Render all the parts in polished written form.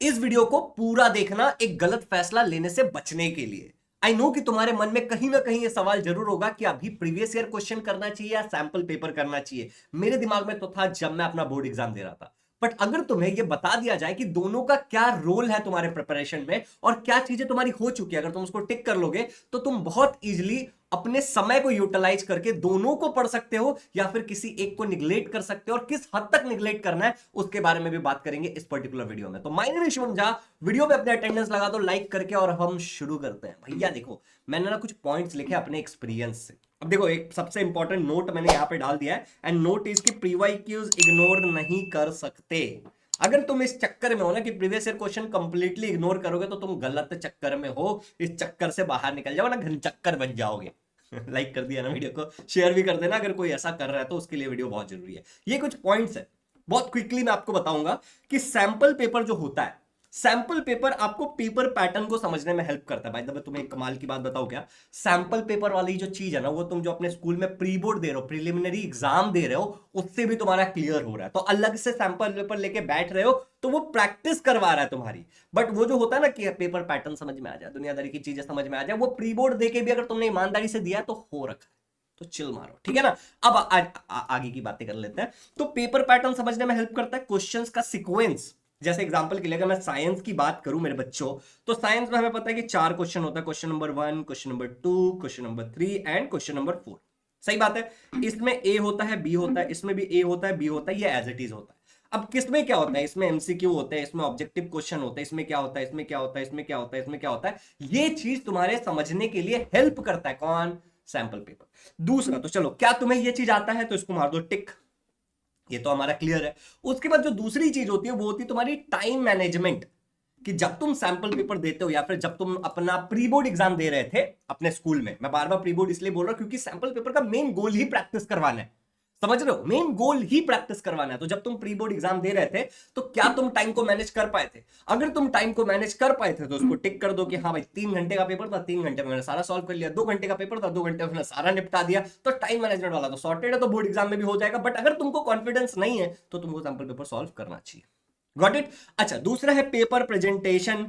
इस वीडियो को पूरा देखना एक गलत फैसला लेने से बचने के लिए। आई नो कि तुम्हारे मन में कहीं ना कहीं ये सवाल जरूर होगा कि अभी प्रीवियस ईयर क्वेश्चन करना चाहिए या सैंपल पेपर करना चाहिए। मेरे दिमाग में तो था जब मैं अपना बोर्ड एग्जाम दे रहा था। बट अगर तुम्हें यह बता दिया जाए कि दोनों का क्या रोल है तुम्हारे प्रिपरेशन में और क्या चीजें तुम्हारी हो चुकी है, अगर तुम उसको टिक कर लोगे तो तुम बहुत इजीली अपने समय को यूटिलाइज करके दोनों को पढ़ सकते हो या फिर किसी एक को निग्लेक्ट कर सकते हो, और किस हद तक निग्लेक्ट करना है उसके बारे में भी बात करेंगे इस पर्टिकुलर वीडियो में। तो my name is Shivam Jha, video पे अपने अटेंडेंस लगा दो लाइक करके और हम शुरू करते हैं। भैया देखो, मैंने ना कुछ पॉइंट्स लिखे अपने एक्सपीरियंस से। अब देखो, एक सबसे इंपॉर्टेंट नोट मैंने यहां पे डाल दिया है, एंड नोट इज कि प्रीवाईक्यूज इग्नोर नहीं कर सकते। अगर तुम इस चक्कर में हो ना कि previous year question completely ignore करोगे तो तुम गलत चक्कर में हो। इस चक्कर से बाहर निकल जाओ ना, घन चक्कर बन जाओगे। लाइक कर दिया ना वीडियो को, शेयर भी कर देना अगर कोई ऐसा कर रहा है तो उसके लिए वीडियो बहुत जरूरी है। ये कुछ पॉइंट्स है, बहुत क्विकली मैं आपको बताऊंगा कि सैंपल पेपर जो होता है, सैंपल पेपर आपको पेपर पैटर्न को समझने में हेल्प करता है। भाई मैं तुम्हें एक कमाल की बात बताऊं क्या, सैंपल पेपर वाली जो चीज है ना, वो तुम जो अपने स्कूल में प्री बोर्ड दे रहे हो, प्रिलिमिनरी एग्जाम दे रहे हो, उससे भी तुम्हारा क्लियर हो रहा है। तो अलग से सैंपल पेपर लेके बैठ रहे हो तो वो प्रैक्टिस करवा रहा है तुम्हारी। बट वो जो होता है ना कि पेपर पैटर्न समझ में आ जाए, दुनियादारी की चीजें समझ में आ जाए, वो प्री बोर्ड देके भी अगर तुमने ईमानदारी से दिया तो हो रखा है। तो चिल मारो, ठीक है ना। अब आगे की बातें कर लेते हैं। तो पेपर पैटर्न समझने में हेल्प करता है, क्वेश्चंस का सीक्वेंस। जैसे एग्जांपल के लिए अगर मैं साइंस की बात करूं मेरे बच्चों, तो साइंस में हमें पता है कि 4 क्वेश्चन होता है, question number 1, question number 2, question number 3 and question number 4। सही बात है। इसमें ए होता है, बी होता है, इसमें भी ए होता है, बी होता है, ये एज इट इज होता है। अब किसमें क्या होता है, इसमें एमसीक्यू होते हैं, इसमें ऑब्जेक्टिव क्वेश्चन होते हैं, इसमें क्या होता है, इसमें क्या होता है, इसमें क्या होता है, इसमें क्या होता है। ये चीज तुम्हारे समझने के लिए हेल्प करता है कौन, सैंपल पेपर। दूसरा, तो चलो क्या तुम्हें ये चीज आता है तो इसको मार दो टिक, ये तो हमारा क्लियर है। उसके बाद जो दूसरी चीज होती है वो होती है तुम्हारी टाइम मैनेजमेंट, कि जब तुम सैंपल पेपर देते हो या फिर जब तुम अपना प्री बोर्ड एग्जाम दे रहे थे अपने स्कूल में, मैं बार बार प्री बोर्ड इसलिए बोल रहा हूं क्योंकि सैंपल पेपर का मेन गोल ही प्रैक्टिस करवाना है। समझ रहे हो, मेन गोल ही प्रैक्टिस करवाना है। तो जब तुम प्री बोर्ड एग्जाम दे रहे थे तो क्या तुम टाइम को मैनेज कर पाए थे? अगर तुम टाइम को मैनेज कर पाए थे तो उसको टिक कर दो कि हाँ भाई 3 घंटे का पेपर था, 3 घंटे में मैंने सारा सॉल्व कर लिया। 2 घंटे का पेपर था, 2 घंटे में मैंने सारा निपटा दिया। तो टाइम मैनेजमेंट वाला तो सॉर्टेड है, तो बोर्ड एग्जाम में भी हो जाएगा। बट अगर तुमको कॉन्फिडेंस नहीं है तो तुमको सैंपल पेपर सॉल्व करना चाहिए। Got it. अच्छा, दूसरा है पेपर प्रेजेंटेशन।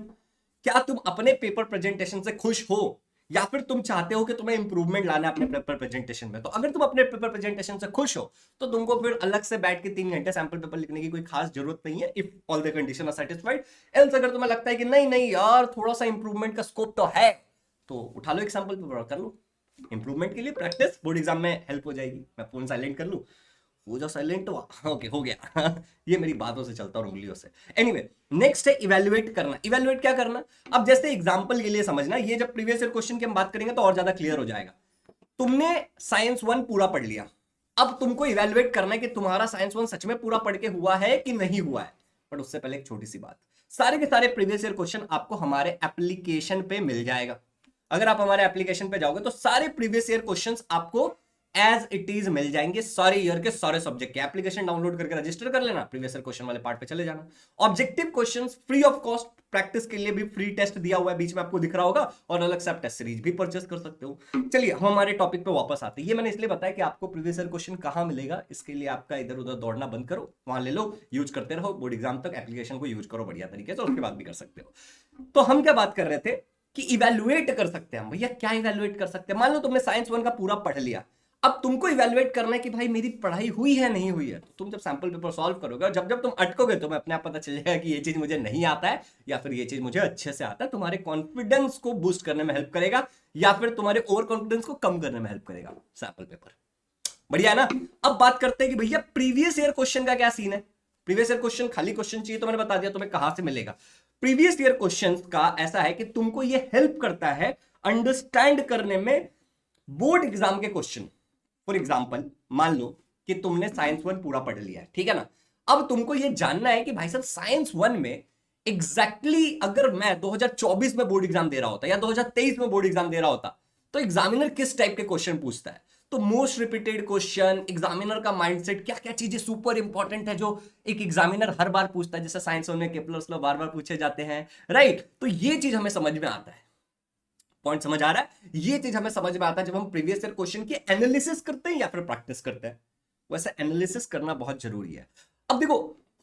क्या तुम अपने पेपर प्रेजेंटेशन से खुश हो या फिर तुम चाहते हो कि तुम्हें इंप्रूवमेंट लाना है अपने पेपर प्रेजेंटेशन में? तो अगर तुम अपने पेपर प्रेजेंटेशन से खुश हो तो तुमको फिर अलग से बैठ के 3 घंटे सैंपल पेपर लिखने की कोई खास जरूरत नहीं है, if all the condition are satisfied. Else अगर तुम्हें लगता है कि नहीं नहीं यार थोड़ा सा इंप्रूवमेंट का स्कोप तो है, तो उठा लो एक सैंपल पेपर और कर लो। इंप्रूवमेंट के लिए प्रैक्टिस बोर्ड एग्जाम में हेल्प हो जाएगी। मैं फोन साइलेंट कर लूं, वो जो साइलेंट हुआ ओके हो गया। ये मेरी बातों से चलता और उंगलियों से। एनीवे, नेक्स्ट है इवेल्युएट करना। इवेल्युएट क्या करना, अब जैसे एग्जांपल के लिए समझना, ये जब प्रीवियस ईयर क्वेश्चन की हम बात करेंगे तो और ज्यादा क्लियर हो जाएगा। तुमने साइंस 1 पूरा पढ़ लिया, अब तुमको इवेल्युएट करना है कि तुम्हारा साइंस 1 सच में पूरा पढ़ के हुआ है कि नहीं हुआ है। बट उससे पहले एक छोटी सी बात, सारे के सारे प्रीवियस ईयर क्वेश्चन आपको हमारे एप्लीकेशन पे मिल जाएगा। अगर आप हमारे एप्लीकेशन पे जाओगे तो सारे प्रीवियस ईयर क्वेश्चंस आपको एज इट इज मिल जाएंगे, सारे ईयर के सारे सब्जेक्ट के। एप्लीकेशन डाउनलोड करके रजिस्टर कर लेना, प्रीवियस ईयर क्वेश्चन वाले पार्ट पे चले जाना। Objective questions free of cost, practice के लिए भी फ्री टेस्ट दिया हुआ है, बीच में आपको दिख रहा होगा, और अलग से आप टेस्ट सीरीज भी परचेस कर सकते हो। चलिए हम हमारे टॉपिक पे वापस आते हैं। ये मैंने इसलिए बताया कि आपको प्रीवियस ईयर क्वेश्चन कहां मिलेगा, इसके लिए आपका इधर उधर दौड़ना बंद करो, वहां ले लो, यूज करते रहो, बोर्ड एग्जाम तक एप्लीकेशन को यूज करो बढ़िया तरीके से, उसके बाद भी कर सकते हो। तो हम क्या बात कर रहे थे कि इवेल्युएट कर सकते हैं हम। भैया क्या इवेल्युएट कर सकते हैं? मान लो तुमने साइंस 1 का पूरा पढ़ लिया, अब तुमको इवेल्युएट करना है कि भाई मेरी पढ़ाई हुई है नहीं हुई है। तो तुम जब सैंपल पेपर सॉल्व करोगे और जब जब तुम अटकोगे तो अपने आप पता चल जाएगा कि ये चीज मुझे नहीं आता है या फिर ये चीज मुझे अच्छे से आता है। तुम्हारे कॉन्फिडेंस को बूस्ट करने में हेल्प करेगा या फिर तुम्हारे ओवर कॉन्फिडेंस को कम करने में हेल्प करेगा सैंपल पेपर। बढ़िया है ना। अब बात करते हैं कि भैया प्रीवियस ईयर क्वेश्चन का क्या सीन है। प्रीवियस ईयर क्वेश्चन, खाली क्वेश्चन चाहिए तो मैंने बता दिया तुम्हें कहां से मिलेगा। प्रीवियस ईयर क्वेश्चन का ऐसा है कि तुमको ये हेल्प करता है अंडरस्टैंड करने में बोर्ड एग्जाम के क्वेश्चन। फॉर एग्जाम्पल, मान लो कि तुमने साइंस 1 पूरा पढ़ लिया है, ठीक है ना। अब तुमको यह जानना है कि भाई साहब साइंस 1 में एग्जैक्टली अगर मैं 2024 में बोर्ड एग्जाम दे रहा होता या 2023 में बोर्ड एग्जाम दे रहा होता तो एग्जामिनर किस टाइप के क्वेश्चन पूछता है। तो मोस्ट रिपीटेड क्वेश्चन, एग्जामिनर का माइंडसेट, क्या क्या चीजें सुपर इंपॉर्टेंट है जो एक एग्जामिनर हर बार पूछता है, जैसे साइंस 1 में केपलर्स लॉ बार बार पूछे जाते हैं, राइट। तो ये चीज हमें समझ में आता है। पॉइंट समझ आ रहा है? ये चीज हमें समझ में आता है जब हम प्रीवियस ईयर क्वेश्चन की एनालिसिस करते हैं या फिर प्रैक्टिस करते हैं। वैसे एनालिसिस करना बहुत जरूरी है। अब देखो,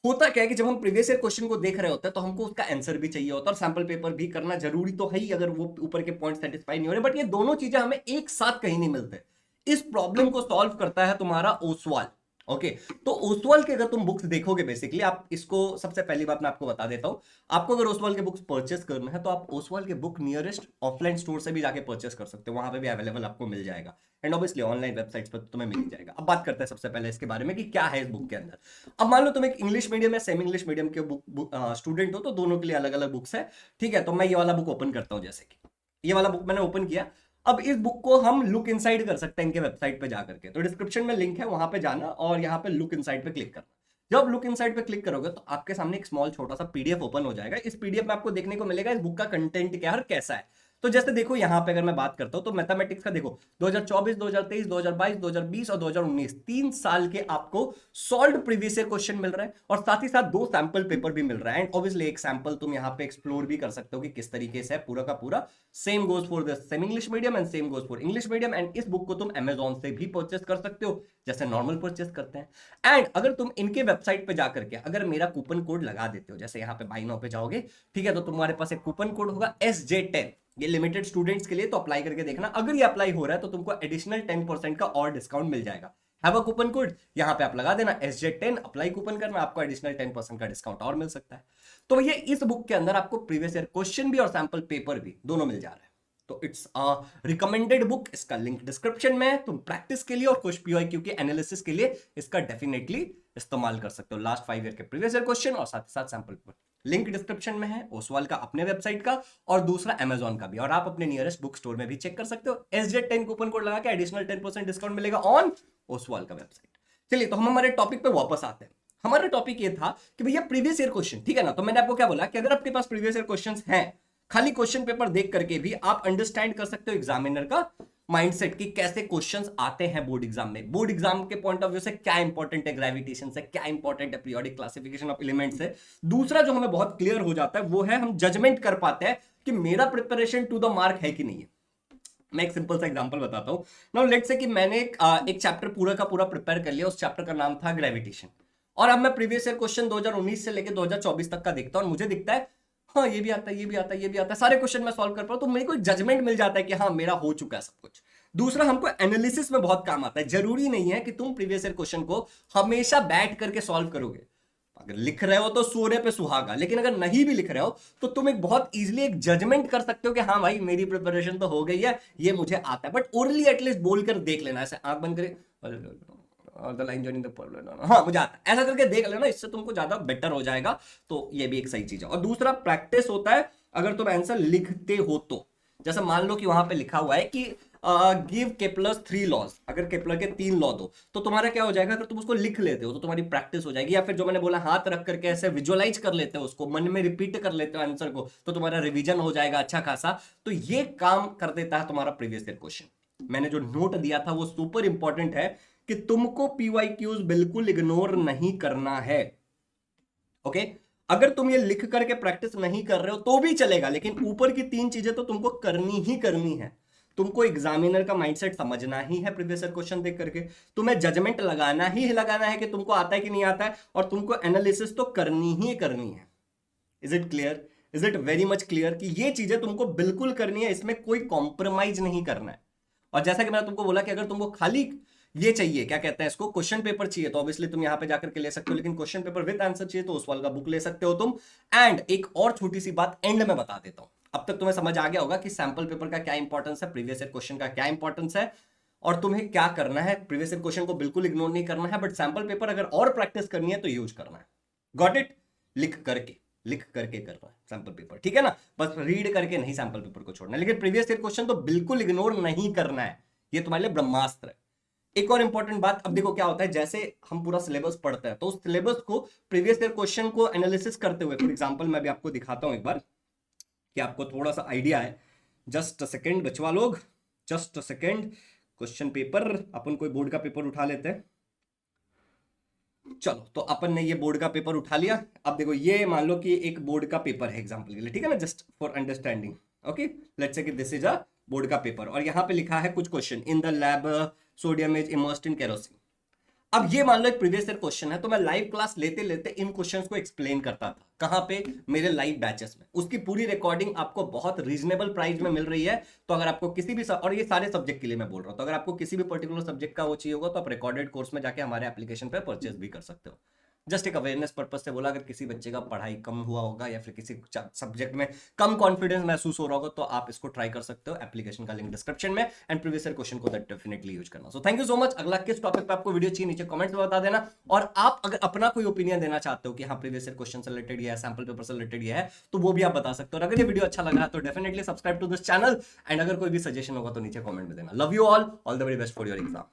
होता क्या है कि जब हम प्रीवियस ईयर क्वेश्चन को देख रहे होते हैं तो हमको उसका आंसर भी चाहिए होता है और सैंपल पेपर भी करना जरूरी तो है ही, अगर वो ऊपर के पॉइंट सेटिस्फाई नहीं हो रहे। बट ये दोनों चीजें हमें एक साथ कहीं नहीं मिलते। इस प्रॉब्लम को सॉल्व करता है तुम्हारा ओसवाल। ओके, तो ओसवाल के अगर तुम बुक्स देखोगे, बेसिकली आप इसको, सबसे पहली बात मैं आपको बता देता हूं, आपको अगर ओसवाल के बुक्स परचेस करना है तो आप ओसवाल के बुक नियरेस्ट ऑफलाइन स्टोर से भी जाके परचेस कर सकते हो, वहां पे भी अवेलेबल आपको मिल जाएगा। एंड ऑब्वियसली ऑनलाइन वेबसाइट्स पर तुम्हें मिल जाएगा। अब बात करते हैं सबसे पहले इसके बारे में कि क्या है इस बुक के अंदर। अब मान लो तुम एक इंग्लिश मीडियम या सेमी इंग्लिश मीडियम के बुक स्टूडेंट हो, तो दोनों के लिए अलग अलग बुक्स है। ठीक है, तो मैं ये वाला बुक ओपन करता हूं, जैसे कि ये वाला बुक मैंने ओपन किया। अब इस बुक को हम लुक इनसाइड कर सकते हैं इनके वेबसाइट पे जाकर के, तो डिस्क्रिप्शन में लिंक है, वहां पे जाना और यहाँ पे लुक इनसाइड पे क्लिक करना। जब लुक इनसाइड पे क्लिक करोगे तो आपके सामने एक स्मॉल छोटा सा पीडीएफ ओपन हो जाएगा। इस पीडीएफ में आपको देखने को मिलेगा इस बुक का कंटेंट क्या है और कैसा है। तो जैसे देखो यहाँ पे अगर मैं बात करता हूं तो मैथमेटिक्स का देखो 2024, 2023, 2022, 2020 और 2019 3 साल के आपको सॉल्व प्रीवियस ईयर क्वेश्चन मिल रहा है और साथ ही साथ 2 सैंपल पेपर भी मिल रहा है। एंड ऑब्वियसली एक सैंपल तुम यहाँ पे एक्सप्लोर भी कर सकते हो कि किस तरीके से है पूरा का पूरा। Same goes for the same English medium and same goes for English medium. And इस बुक को तुम अमेजॉन से भी परचेस कर सकते हो जैसे नॉर्मल परचेस करते हैं। एंड अगर तुम इनके वेबसाइट पे जाकर के अगर मेरा कूपन कोड लगा देते हो, जैसे यहाँ पे बाय नाउ पे जाओगे, ठीक है, तो तुम्हारे पास एक कूपन कोड होगा SJ10, ये लिमिटेड स्टूडेंट्स के लिए, तो अप्लाई करके देखना। अगर ये अप्लाई हो रहा है तो तुमको एडिशनल 10% का और डिस्काउंट मिल जाएगा। हैव अ कूपन कोड, यहां पे आप लगा देना SJ10, अप्लाई कूपन करना, आपको एडिशनल 10% का डिस्काउंट और मिल सकता है। तो ये इस बुक के अंदर आपको प्रीवियस ईयर क्वेश्चन भी और सैंपल पेपर भी दोनों मिल जा रहा है। तो इट्स अ रिकमेंडेड बुक, इसका लिंक डिस्क्रिप्शन में है। तुम प्रैक्टिस के लिए और कुछ PYQ के एनालिसिस के लिए इसका डेफिनेटली इस्तेमाल कर सकते हो, लास्ट 5 ईयर के प्रीवियस ईयर क्वेश्चन और साथ ही साथ सैंपल पेपर। लिंक डिस्क्रिप्शन में है, ओसवाल का अपने वेबसाइट का और दूसरा अमेजॉन का भी, और आप अपने नियरेस्ट बुक स्टोर में भी चेक कर सकते हो। SJ10 कूपन कोड लगा के एडिशनल 10% डिस्काउंट मिलेगा ऑन ओसवाल का वेबसाइट। चलिए, तो हम हमारे टॉपिक पे वापस आते हैं। हमारा टॉपिक ये था कि भैया प्रीवियस ईयर क्वेश्चन, ठीक है ना, तो मैंने आपको क्या बोला कि अगर आपके पास प्रीवियस ईयर क्वेश्चंस हैं, खाली क्वेश्चन पेपर देख करके भी आप अंडरस्टैंड कर सकते हो एग्जामिनर का माइंडसेट कि कैसे क्वेश्चंस आते हैं बोर्ड एग्जाम में। बोर्ड एग्जाम के पॉइंट ऑफ व्यू से क्या इंपॉर्टेंट है ग्रेविटेशन से, क्या इंपॉर्टेंट है पीरियोडिक क्लासिफिकेशन ऑफ एलिमेंट्स से। दूसरा जो हमें बहुत क्लियर हो जाता है वो है हम जजमेंट कर पाते हैं कि मेरा प्रिपरेशन टू द मार्क है कि नहीं है। मैं एक सिंपल सा एग्जांपल बताता हूं। नाउ लेट्स से कि मैंने एक चैप्टर पूरा का पूरा प्रिपेयर कर लिया, उस चैप्टर का नाम था ग्रेविटेशन, और अब मैं प्रीवियस ईयर क्वेश्चन 2019 से लेकर 2024 तक का देखता हूं और मुझे दिखता है हाँ ये भी आता है, ये भी आता है, ये भी आता है, सारे क्वेश्चन मैं सॉल्व कर पा रहा हूं, तो मेरे को जजमेंट मिल जाता है कि हाँ मेरा हो चुका है सब कुछ। दूसरा, हमको एनालिसिस में बहुत काम आता है। जरूरी नहीं है कि तुम प्रीवियस ईयर क्वेश्चन को हमेशा बैठ करके सॉल्व करोगे। अगर लिख रहे हो तो सोने पे सुहागा, लेकिन अगर नहीं भी लिख रहे हो तो तुम एक बहुत इजीली एक जजमेंट कर सकते हो कि हाँ भाई मेरी प्रिपरेशन तो हो गई है, ये मुझे आता है। बट ओरली एटलीस्ट बोलकर देख लेना, ऐसे आंख बंद करे द लाइन जॉइनिंग द, हाँ मुझे आता है, ऐसा करके देख लेना, इससे तुमको ज्यादा बेटर हो जाएगा। तो ये भी एक सही चीज है। और दूसरा, प्रैक्टिस होता है अगर तुम आंसर लिखते हो तो। जैसे मान लो कि वहां पे लिखा हुआ है कि गिव केपलर्स 3 लॉज, अगर केपलर के 3 लॉ दो, तो तुम्हारा क्या हो जाएगा, अगर तुम उसको लिख लेते हो तो तुम्हारी प्रैक्टिस हो जाएगी। या फिर जो मैंने बोला हाथ रख करके ऐसे विजुअलाइज कर लेते हो, उसको मन में रिपीट कर लेते हो आंसर को, तो तुम्हारा रिवीजन हो जाएगा अच्छा खासा। तो ये काम कर देता है तुम्हारा प्रीवियस ईयर क्वेश्चन। मैंने जो नोट दिया था वो सुपर इंपॉर्टेंट है कि तुमको PYQs बिल्कुल इग्नोर नहीं करना है। ओके, अगर तुम ये लिख करके प्रैक्टिस नहीं कर रहे हो तो भी चलेगा, लेकिन ऊपर की 3 चीजें तो तुमको करनी ही करनी है। तुमको एग्जामिनर का माइंडसेट समझना ही है प्रीवियस ईयर क्वेश्चन देख करके, तुम्हें जजमेंट लगाना ही लगाना है कि तुमको आता है कि नहीं आता है, और तुमको एनालिसिस तो करनी ही करनी है। Is it clear? Is it very much clear कि ये चीजें तुमको बिल्कुल करनी है, इसमें कोई कॉम्प्रोमाइज नहीं करना है। और जैसा कि मैंने तुमको बोला कि अगर तुमको खाली ये चाहिए, क्या कहते हैं इसको, क्वेश्चन पेपर चाहिए, तो ऑब्वियसली तुम यहां पे जाकर के ले सकते हो, लेकिन क्वेश्चन पेपर विद आंसर चाहिए तो उस वाला का बुक ले सकते हो तुम। एंड एक और छोटी सी बात एंड में बता देता हूं। अब तक तुम्हें समझ आ गया होगा कि सैंपल पेपर का क्या इंपॉर्टेंस है, प्रीवियस ईयर क्वेश्चन का क्या इंपॉर्टेंस है, और तुम्हें क्या करना है। प्रीवियस ईयर क्वेश्चन को बिल्कुल इग्नोर नहीं करना है, बट सैंपल पेपर अगर और प्रैक्टिस करनी है तो यूज करना है। Got it? लिख करके करना है सैंपल पेपर, ठीक है ना, बस रीड करके नहीं सैंपल पेपर को छोड़ना है। लेकिन प्रीवियस ईयर क्वेश्चन तो बिल्कुल इग्नोर नहीं करना है, ये तुम्हारे लिए ब्रह्मास्त्र है। एक और इंपॉर्टेंट बात, अब देखो क्या होता है, जैसे हम पूरा सिलेबस पढ़ते हैं तो उस सिलेबस को प्रीवियस ईयर क्वेश्चन को एनालिसिस करते हुए, फॉर एग्जांपल मैं भी आपको दिखाता हूं एक बार कि आपको थोड़ा सा आइडिया है। जस्ट अ सेकेंड बचवा लोग, just a second. Question paper, अपन कोई बोर्ड का पेपर उठा लेते हैं। चलो, तो अपन ने ये बोर्ड का पेपर उठा लिया। अब देखो ये मान लो कि एक बोर्ड का पेपर है एग्जांपल के लिए, ठीक है ना, just for understanding. Okay, let's say कि दिस इज अ बोर्ड का पेपर, और यहां पे लिखा है कुछ question in the lab sodium is immersed in kerosene. अब ये मान लो एक प्रीवियस ईयर क्वेश्चन है, तो मैं लाइव क्लास लेते लेते इन क्वेश्चंस को एक्सप्लेन करता था। कहां पे? मेरे लाइव बैचेस में। उसकी पूरी रिकॉर्डिंग आपको बहुत रीजनेबल प्राइस में मिल रही है। तो अगर आपको किसी भी और ये सारे सब्जेक्ट के लिए मैं बोल रहा हूं, तो अगर आपको किसी भी पर्टिकुलर सब्जेक्ट का वो चाहिए होगा, तो आप रिकॉर्डेड कोर्स में जाके हमारे एप्लीकेशन पे परचेज भी कर सकते हो। जस्ट एक अवेयरनेस पर्पज से बोला, अगर किसी बच्चे का पढ़ाई कम हुआ होगा या फिर किसी सब्जेक्ट में कम कॉन्फिडेंस महसूस हो रहा होगा, तो आप इसको ट्राई कर सकते हो। एप्लीकेशन का लिंक डिस्क्रिप्शन में, एंड प्रीवियस ईयर क्वेश्चन को दैट डेफिनेटली यूज करना। So thank you so much. अगला किस टॉपिक पे आपको वीडियो चाहिए नीचे कमेंट्स में बता देना। और आप अगर अपना कोई ओपिनियन देना चाहते हो कि हाँ प्रीवियस ईयर क्वेश्चन से रिलेटेड या सैंपल पेपर से रिलेटेड है, तो वो भी आप बता सकते हो। अगर ये वीडियो अच्छा लगा तो definitely subscribe to this channel, and अगर कोई भी सजेशन होगा तो नीचे कमेंट में देना। Love you all the very best for your exam.